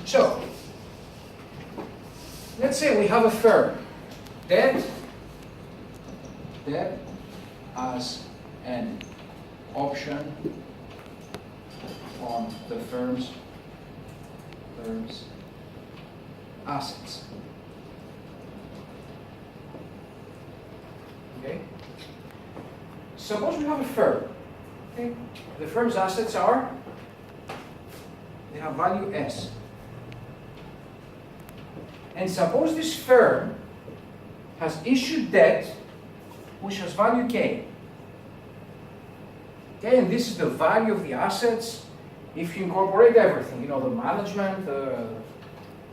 So, let's say we have a firm, debt as an option on the firm's assets. Okay? Suppose we have a firm. Okay? The firm's assets are, they have value S. And suppose this firm has issued debt which has value K. Okay, and this is the value of the assets if you incorporate everything, you know, the management, the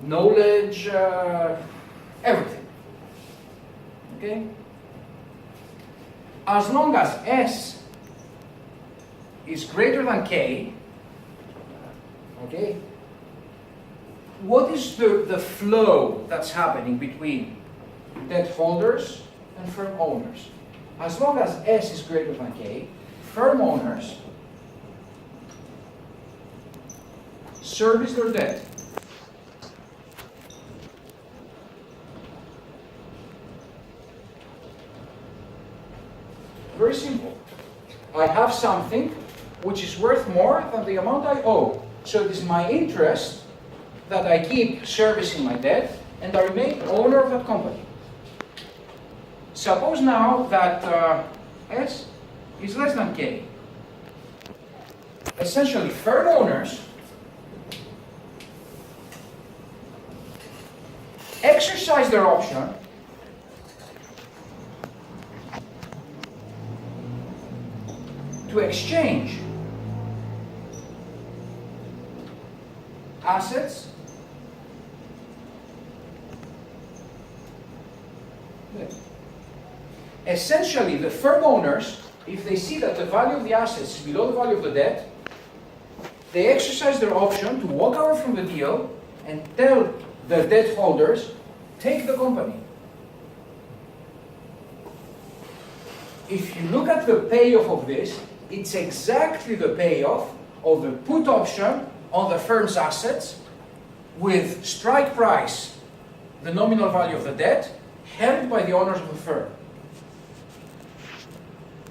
knowledge, everything. Okay? As long as S is greater than K, okay, what is the flow that's happening between debt holders and firm owners? As long as S is greater than K, firm owners service their debt. Very simple. I have something which is worth more than the amount I owe. So it is my interest that I keep servicing my debt and I remain owner of that company. Suppose now that S is less than K. Essentially, firm owners exercise their option to exchange assets essentially the firm owners, if they see that the value of the assets is below the value of the debt, they exercise their option to walk away from the deal and tell the debt holders, take the company. If you look at the payoff of this, it's exactly the payoff of the put option on the firm's assets with strike price, the nominal value of the debt, held by the owners of the firm.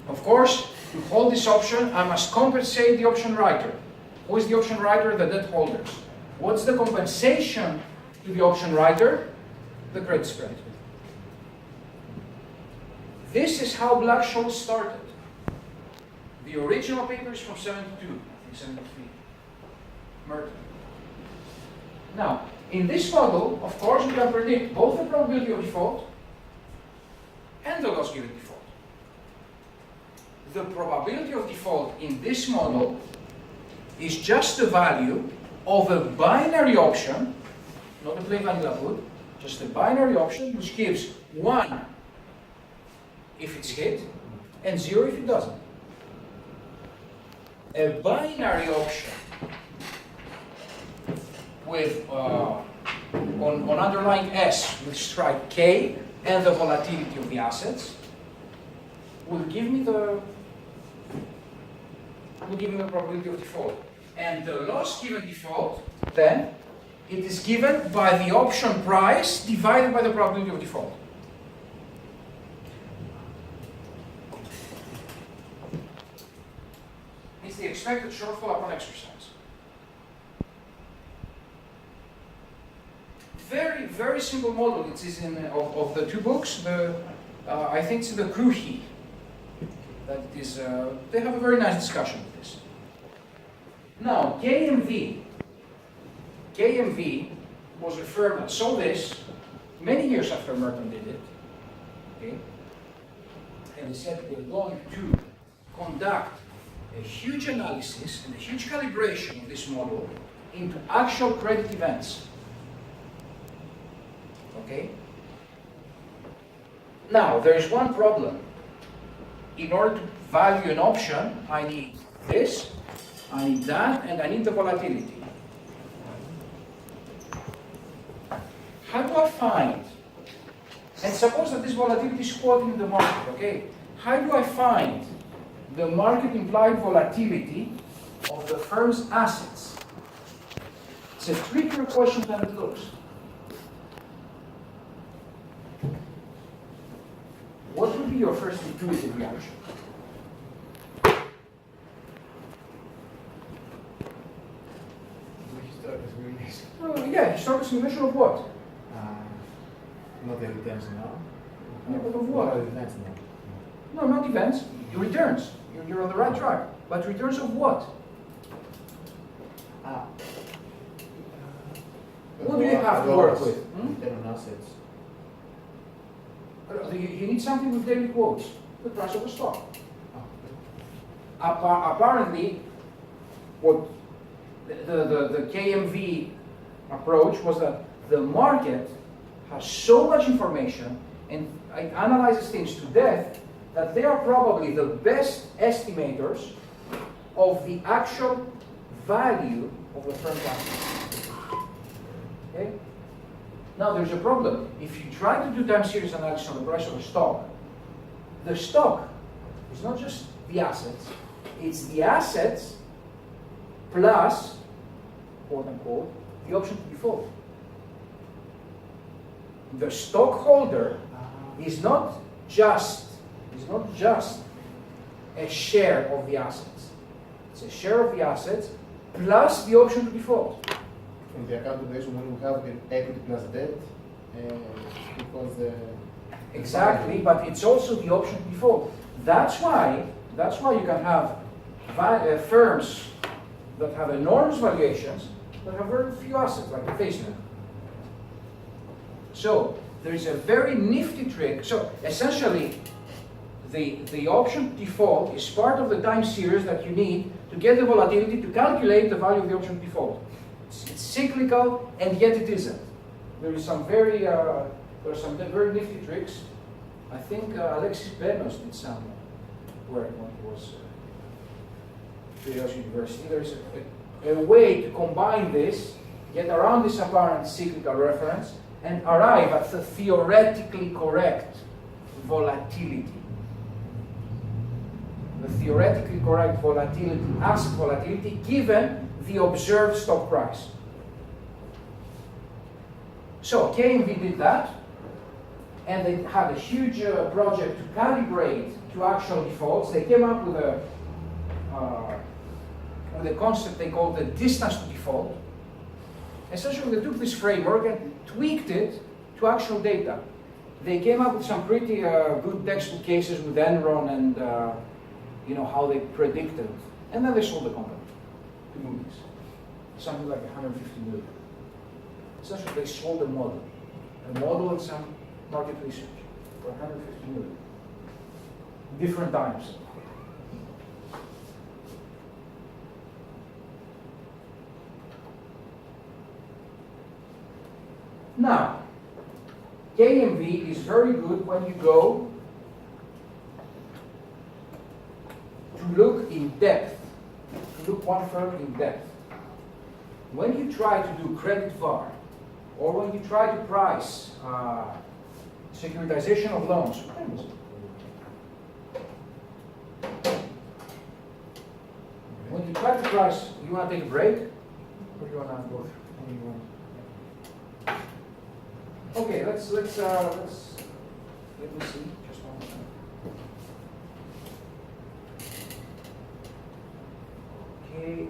Of course, to hold this option, I must compensate the option writer. Who is the option writer? The debt holders. What's the compensation to the option writer? The credit spread. This is how Black-Scholes started. The original paper is from 72, I think 73. Merton. Now, in this model, of course, we can predict both the probability of default and the loss given default. The probability of default in this model is just the value of a binary option, not a plain vanilla put, just a binary option which gives 1 if it's hit and 0 if it doesn't. A binary option with on underlying S with strike K and the volatility of the assets will give me the probability of default. And the loss given default, then, it is given by the option price divided by the probability of default. It's the expected shortfall upon exercise. Very, very simple model. It is in of the two books. I think it's the Kruhi. That is, they have a very nice discussion with this. Now, KMV was a firm that saw this many years after Merton did it. Okay? And they said they're going to conduct a huge analysis and a huge calibration of this model into actual credit events. Okay? Now, there is one problem. In order to value an option, I need this, I need that, and I need the volatility. How do I find, and suppose that this volatility is quoted in the market, okay? How do I find the market implied volatility of the firm's assets? It's a trickier question than it looks. What would be your first intuitive reaction? Well, yeah, historical simulation of what? Not the returns now. Yeah, but of what? Not events now. No, not events. Returns. You're on the right track. But returns of what? What do you have to work with? Return on assets. You need something with daily quotes. The price of the stock. Apparently, what the KMV approach was that the market has so much information and it analyzes things to death that they are probably the best estimators of the actual value of the firm's assets. Okay? Now there's a problem. If you try to do time series analysis on the price of a stock, the stock is not just the assets, it's the assets plus, quote unquote, the option to default. The stockholder is not just a share of the assets. It's a share of the assets plus the option to default. From the calculation when we have the equity plus debt, because the exactly, but it's also the option to default. That's why you can have firms that have enormous valuations but have very few assets, like Facebook. So there is a very nifty trick. So essentially, the option to default is part of the time series that you need to get the volatility to calculate the value of the option to default. It's cyclical, and yet it isn't. There is some very very nifty tricks. I think Alexis Benos did some work when he was at Curiosity University. There is a way to combine this, get around this apparent cyclical reference, and arrive at the theoretically correct volatility. The theoretically correct volatility, asset volatility, given the observed stock price. So KMV did that, and they had a huge project to calibrate to actual defaults. They came up with a concept they called the distance to default. Essentially, they took this framework and tweaked it to actual data. They came up with some pretty good textbook cases with Enron and how they predicted, and then they sold the company to Moody's, something like 150 million. Essentially, they sold a model and some market research for 150 million. Different times. Now, KMV is very good when you go to look in depth, to look one firm in depth. When you try to do credit VAR, or when you try to price securitization of loans, when you try to price, you want to take a break, or you want to go through? Okay, let's let me see. Just one second. Okay.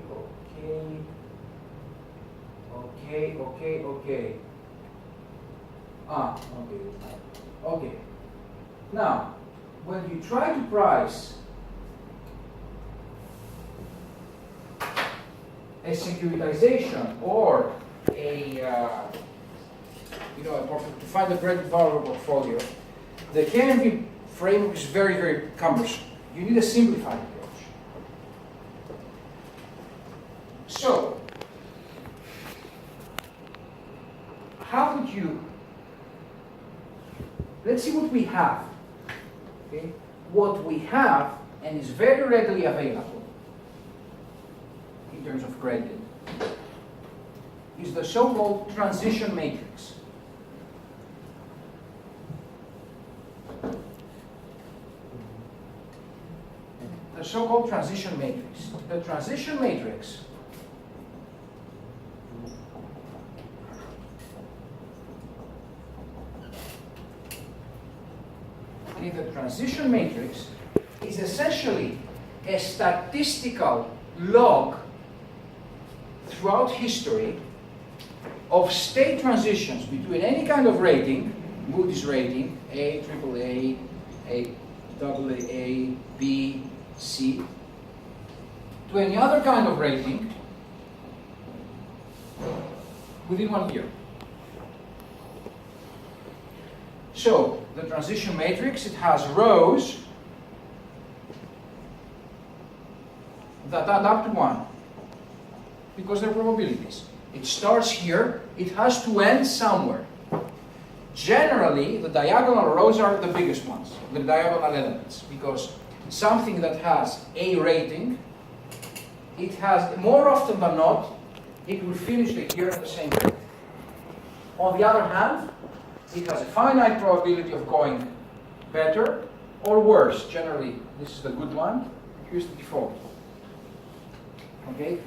Okay. Now, when you try to price a securitization or to find the credit value portfolio, the KMV framework is very, very cumbersome. You need a simplified approach. So, how would you, let's see what we have. Okay? What we have, and is very readily available in terms of credit, is the so-called transition matrix. The so-called transition matrix. The transition matrix Okay, the transition matrix is essentially a statistical log throughout history of state transitions between any kind of rating, Moody's rating, A, AAA, AA, B, C, to any other kind of rating within 1 year. So, the transition matrix, it has rows that add up to 1, because they're probabilities. It starts here, it has to end somewhere. Generally, the diagonal rows are the biggest ones, the diagonal elements, because something that has a rating, it has, more often than not, it will finish the year at the same rate. On the other hand, it has a finite probability of going better or worse. Generally, this is the good one. Here's the default. Okay?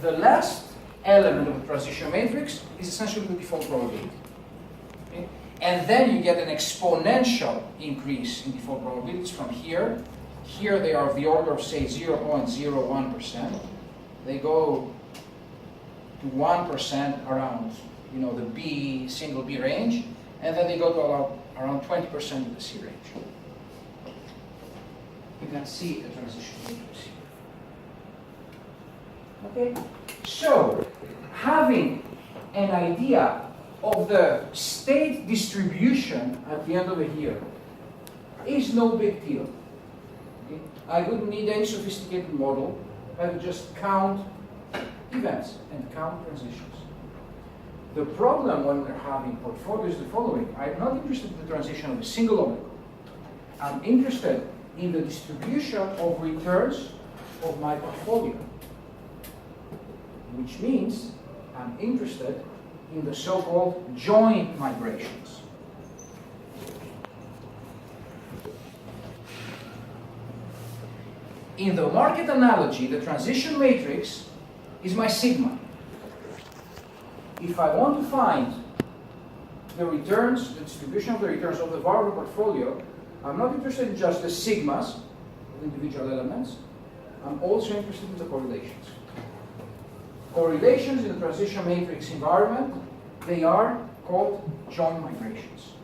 The last element of the transition matrix is essentially the default probability. Okay? And then you get an exponential increase in default probabilities from here. Here they are of the order of, say, 0.01%. They go to 1% around, you know, the B, single B range, and then they go to around 20% in the C range. You can see the transition matrix here. Okay? So, having an idea of the state distribution at the end of the year is no big deal. Okay? I wouldn't need any sophisticated model. I would just count events and count transitions. The problem when we're having portfolios is the following. I'm not interested in the transition of a single object. I'm interested in the distribution of returns of my portfolio, which means I'm interested in the so-called joint migrations. In the market analogy, the transition matrix is my sigma. If I want to find the returns, the distribution of the returns of the variable portfolio, I'm not interested in just the sigmas of individual elements. I'm also interested in the correlations. Correlations in the transition matrix environment, they are called joint migrations.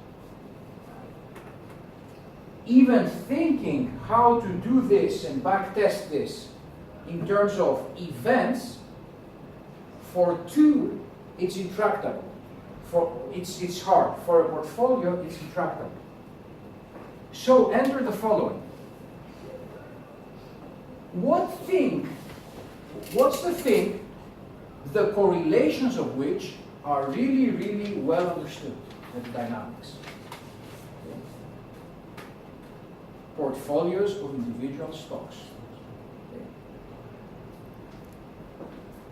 Even thinking how to do this and backtest this in terms of events, for two, it's intractable. It's hard. For a portfolio, it's intractable. So enter the following. What's the thing, the correlations of which are really, really well understood in the dynamics? Portfolios of individual stocks. Okay.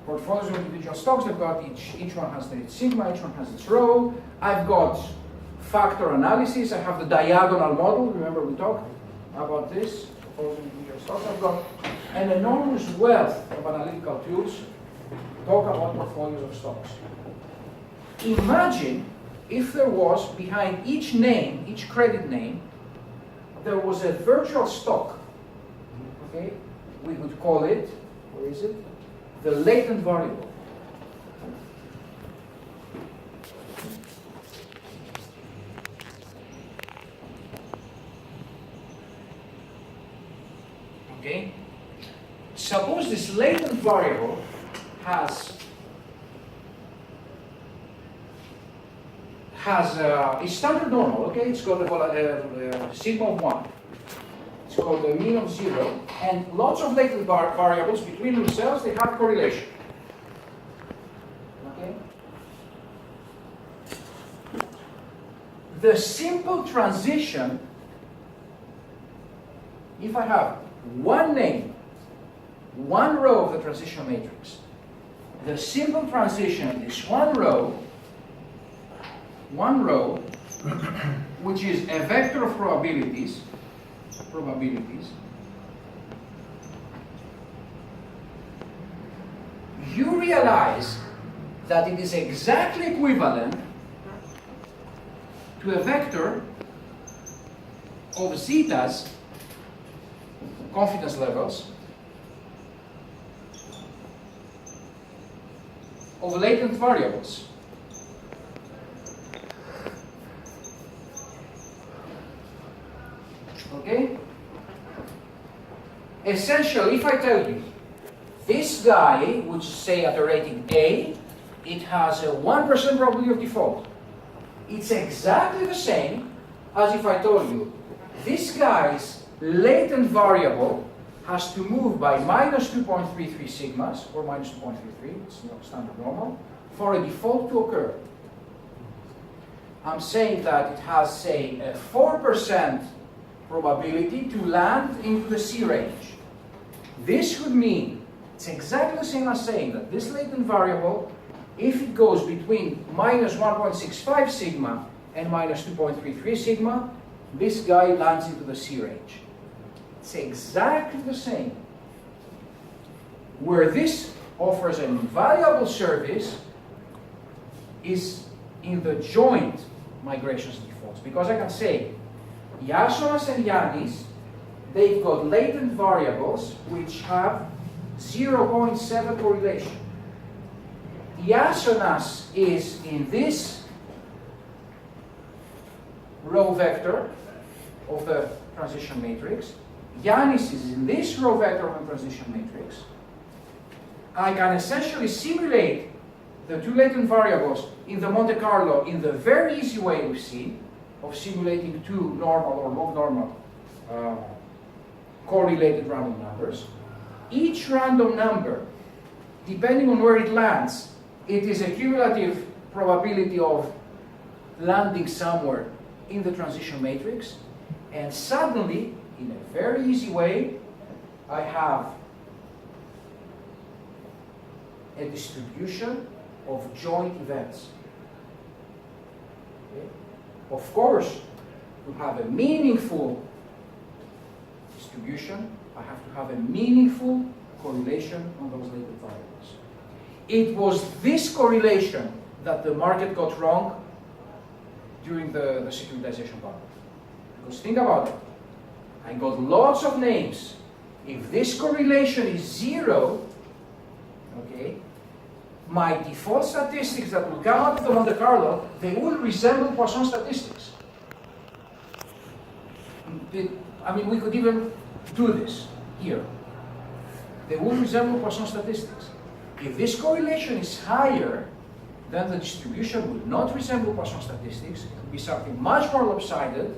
Portfolios of individual stocks, I've got each one has its sigma, each one has its rho. I've got factor analysis, I have the diagonal model, remember we talked about this, portfolios of individual stocks. I've got an enormous wealth of analytical tools to talk about portfolios of stocks. Imagine if there was, behind each name, each credit name, there was a virtual stock. Okay? We would call it, where is it? The latent variable. Okay? Suppose this latent variable is standard normal, okay? It's got a sigma of 1. It's called the mean of 0. And lots of latent variables between themselves, they have correlation. Okay? The simple transition, if I have one name, one row of the transition matrix, the simple transition is one row, which is a vector of probabilities, you realize that it is exactly equivalent to a vector of zetas, confidence levels, of latent variables. Okay? Essentially, if I tell you, this guy, which say at a rating A, it has a 1% probability of default. It's exactly the same as if I told you, this guy's latent variable has to move by minus 2.33 sigmas, or minus 2.33, it's not standard normal, for a default to occur. I'm saying that it has, say, a 4% probability to land into the C range. This would mean, it's exactly the same as saying that this latent variable, if it goes between minus 1.65 sigma and minus 2.33 sigma, this guy lands into the C range. It's exactly the same. Where this offers an invaluable service is in the joint migrations defaults. Because I can say, Iasonas and Yannis, they've got latent variables which have 0.7 correlation. Iasonas is in this row vector of the transition matrix. Yannis is in this row vector of the transition matrix. I can essentially simulate the two latent variables in the Monte Carlo in the very easy way we've seen of simulating two normal or log normal correlated random numbers. Each random number, depending on where it lands, it is a cumulative probability of landing somewhere in the transition matrix, and suddenly, in a very easy way, I have a distribution of joint events. Okay? Of course, to have a meaningful distribution, I have to have a meaningful correlation on those latent variables. It was this correlation that the market got wrong during the securitization bubble. Because think about it. I got lots of names. If this correlation is 0, okay, my default statistics that will come out of the Monte Carlo, they will resemble Poisson statistics. I mean, we could even do this here. They will resemble Poisson statistics. If this correlation is higher, then the distribution will not resemble Poisson statistics. It will be something much more lopsided.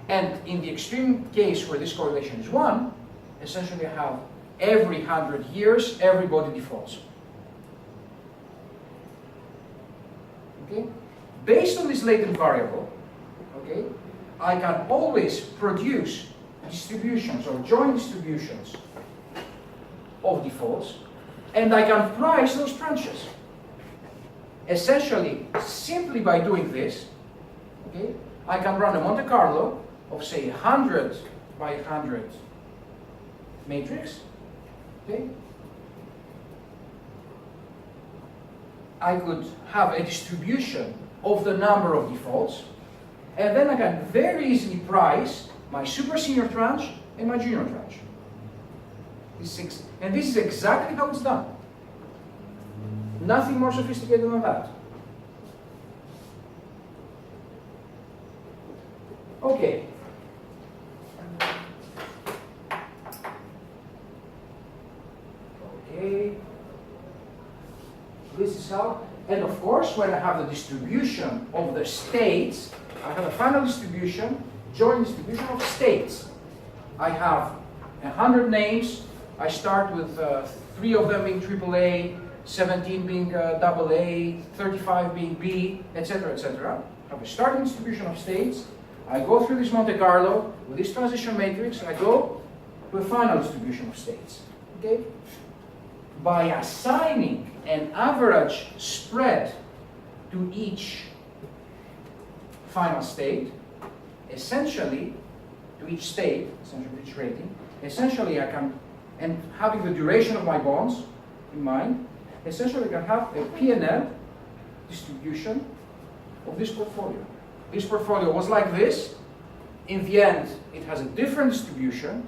And in the extreme case where this correlation is 1, essentially I have every 100 years, everybody defaults. Okay? Based on this latent variable, okay, I can always produce distributions or joint distributions of defaults, and I can price those branches. Essentially, simply by doing this, okay, I can run a Monte Carlo of say 100 by 100 matrix. Okay? I could have a distribution of the number of defaults, and then I can very easily price my super senior tranche and my junior tranche. And this is exactly how it's done. Nothing more sophisticated than that. Okay. Okay. This is how, and of course, when I have the distribution of the states, I have a final distribution, joint distribution of states. I have 100 names. I start with 3 of them being AAA, 17 being AA, 35 being B, etc., etc. I have a starting distribution of states. I go through this Monte Carlo with this transition matrix. I go to a final distribution of states. Okay? By assigning an average spread to each final state, essentially, to each state, essentially each rating, essentially I can, and having the duration of my bonds in mind, essentially I can have a P&L distribution of this portfolio. This portfolio was like this in the end, it has a different distribution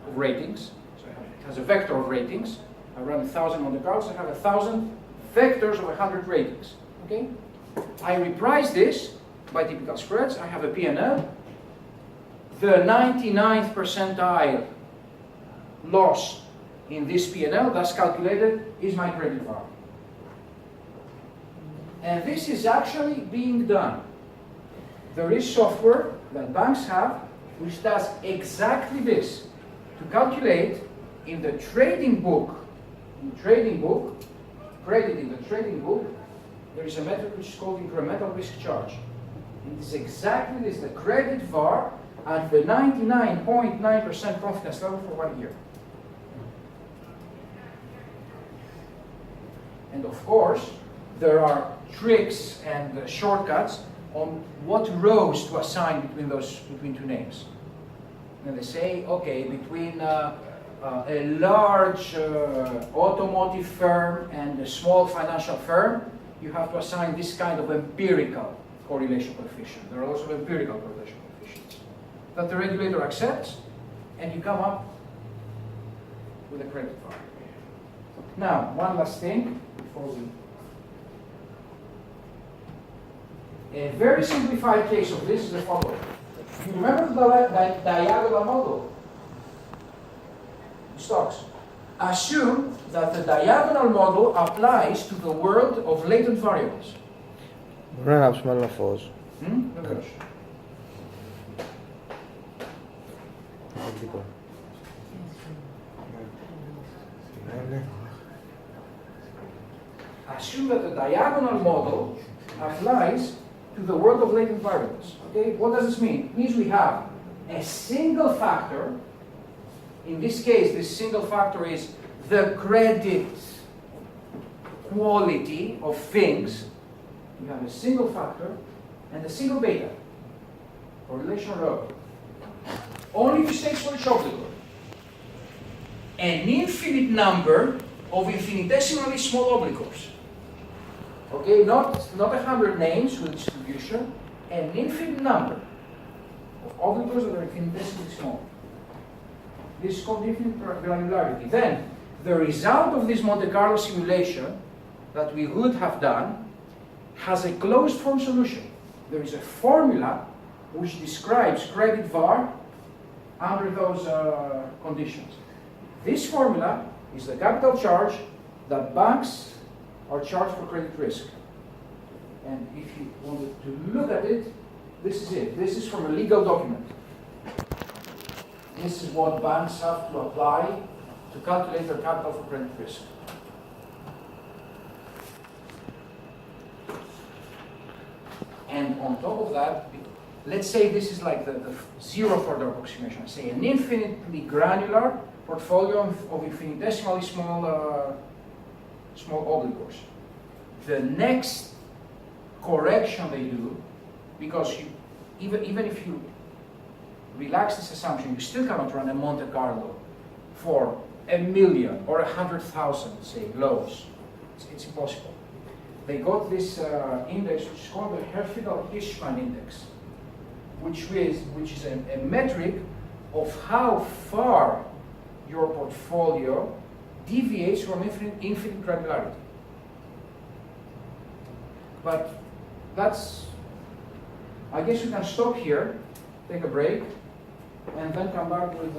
of ratings. So it has a vector of ratings. I run 1,000 Monte Carlos, I have 1,000 vectors of 100 ratings. Okay? I reprice this by typical spreads. I have a P&L. The 99th percentile loss in this P&L, thus calculated, is my credit VaR. And this is actually being done. There is software that banks have which does exactly this, to calculate in the trading book, credit in the trading book, there is a metric which is called incremental risk charge. And it is exactly this, the credit VaR at the 99.9% confidence level for 1 year. And of course, there are tricks and shortcuts on what rows to assign between two names. And they say, okay, between a large automotive firm and a small financial firm, you have to assign this kind of empirical correlation coefficient. There are also empirical correlation coefficients that the regulator accepts, and you come up with a credit VaR. Now, one last thing before we. A very simplified case of this is the following. You remember the diagonal model? Stocks. Assume that the diagonal model applies to the world of latent variables. Μπορούμε να γράψουμε άλλο φως. Βεβαίως. Assume that the diagonal model applies to the world of latent variables. Okay, what does this mean? It means we have a single factor. In this case, this single factor is the credit quality of things. We have a single factor and a single beta, correlation rho. Only two states for each obligor. An infinite number of infinitesimally small obligors. Okay, not 100 names with distribution, an infinite number of obligors that are infinitesimally small. This is called infinite granularity. Then, the result of this Monte Carlo simulation that we would have done has a closed form solution. There is a formula which describes credit VaR under those conditions. This formula is the capital charge that banks are charged for credit risk. And if you wanted to look at it, this is it. This is from a legal document. This is what banks have to apply to calculate their capital for credit risk. And on top of that, let's say this is like the zeroth order approximation. Say an infinitely granular portfolio of infinitesimally small obligors. The next correction they do, because even if you relax this assumption, you still cannot run a Monte Carlo for 1 million or 100,000, say, lows. It's impossible. They got this index which is called the Herfindahl-Hirschman index, which is a metric of how far your portfolio deviates from infinite granularity. But I guess we can stop here, take a break, and then come back with